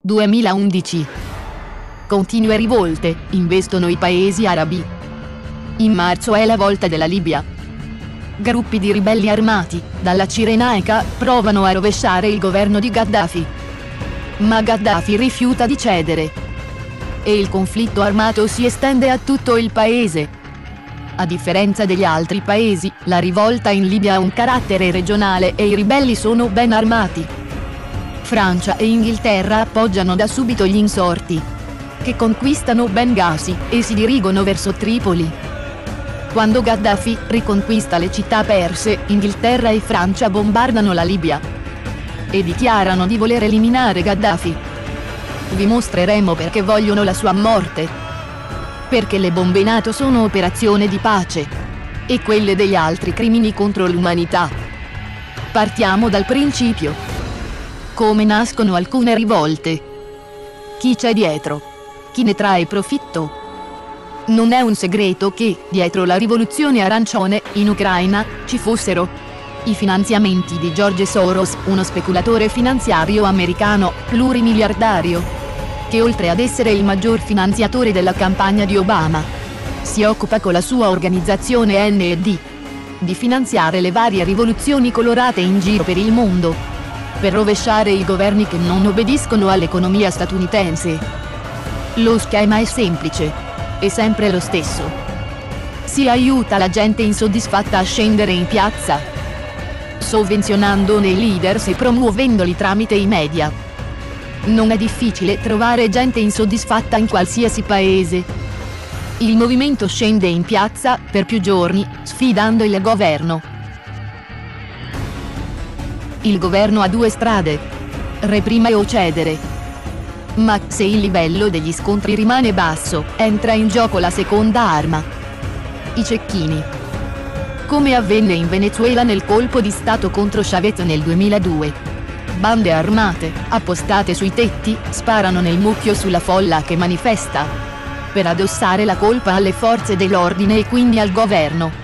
2011. Continue rivolte investono i paesi arabi. In marzo è la volta della Libia. Gruppi di ribelli armati, dalla Cirenaica, provano a rovesciare il governo di Gheddafi. Ma Gheddafi rifiuta di cedere. E il conflitto armato si estende a tutto il paese. A differenza degli altri paesi, la rivolta in Libia ha un carattere regionale e i ribelli sono ben armati. Francia e Inghilterra appoggiano da subito gli insorti, che conquistano Bengasi e si dirigono verso Tripoli. Quando Gheddafi riconquista le città perse, Inghilterra e Francia bombardano la Libia e dichiarano di voler eliminare Gheddafi. Vi mostreremo perché vogliono la sua morte. Perché le bombe NATO sono operazioni di pace e quelle degli altri crimini contro l'umanità. Partiamo dal principio. Come nascono alcune rivolte? Chi c'è dietro? Chi ne trae profitto? Non è un segreto che, dietro la rivoluzione arancione, in Ucraina, ci fossero i finanziamenti di George Soros, uno speculatore finanziario americano, plurimiliardario, che oltre ad essere il maggior finanziatore della campagna di Obama, si occupa con la sua organizzazione NED di finanziare le varie rivoluzioni colorate in giro per il mondo, per rovesciare i governi che non obbediscono all'economia statunitense. Lo schema è semplice, è sempre lo stesso. Si aiuta la gente insoddisfatta a scendere in piazza, sovvenzionandone i leaders e promuovendoli tramite i media. Non è difficile trovare gente insoddisfatta in qualsiasi paese. Il movimento scende in piazza per più giorni, sfidando il governo. Il governo ha due strade: reprimere o cedere. Ma se il livello degli scontri rimane basso, entra in gioco la seconda arma: i cecchini. Come avvenne in Venezuela nel colpo di stato contro Chavez nel 2002. Bande armate, appostate sui tetti, sparano nel mucchio sulla folla che manifesta, per addossare la colpa alle forze dell'ordine e quindi al governo.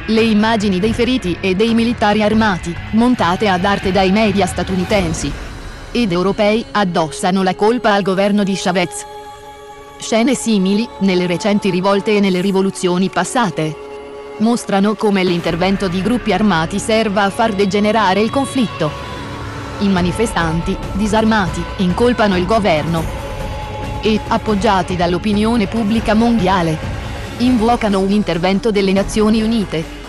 Le immagini dei feriti e dei militari armati, montate ad arte dai media statunitensi ed europei, addossano la colpa al governo di Chavez. Scene simili, nelle recenti rivolte e nelle rivoluzioni passate, mostrano come l'intervento di gruppi armati serva a far degenerare il conflitto. I manifestanti, disarmati, incolpano il governo e, appoggiati dall'opinione pubblica mondiale, invocano un intervento delle Nazioni Unite.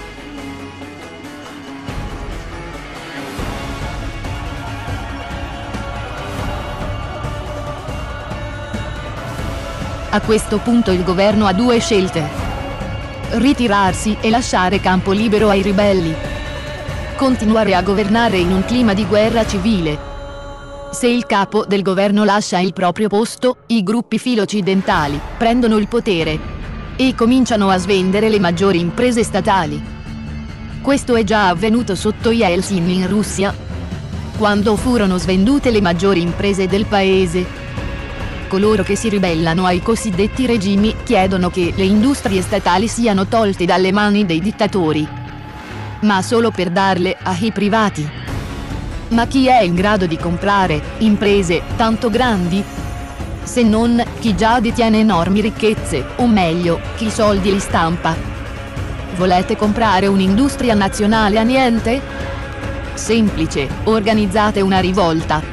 A questo punto il governo ha due scelte: ritirarsi e lasciare campo libero ai ribelli, continuare a governare in un clima di guerra civile. Se il capo del governo lascia il proprio posto, i gruppi filo-occidentali prendono il potere e cominciano a svendere le maggiori imprese statali. Questo è già avvenuto sotto Yeltsin in Russia, quando furono svendute le maggiori imprese del paese. Coloro che si ribellano ai cosiddetti regimi chiedono che le industrie statali siano tolte dalle mani dei dittatori, ma solo per darle ai privati. Ma chi è in grado di comprare imprese tanto grandi? Se non chi già detiene enormi ricchezze, o meglio, chi soldi li stampa. Volete comprare un'industria nazionale a niente? Semplice, organizzate una rivolta.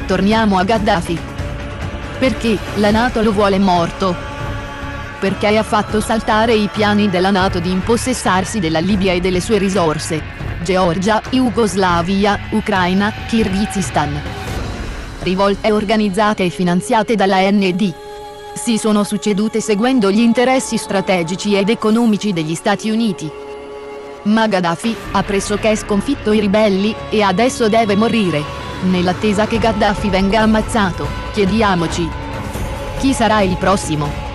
Torniamo a Gheddafi. Perché la NATO lo vuole morto? Perché ha fatto saltare i piani della NATO di impossessarsi della Libia e delle sue risorse: Georgia, Jugoslavia, Ucraina, Kirghizistan. Rivolte organizzate e finanziate dalla NED si sono succedute seguendo gli interessi strategici ed economici degli Stati Uniti. Ma Gheddafi ha pressoché sconfitto i ribelli e adesso deve morire. Nell'attesa che Gheddafi venga ammazzato, chiediamoci: chi sarà il prossimo?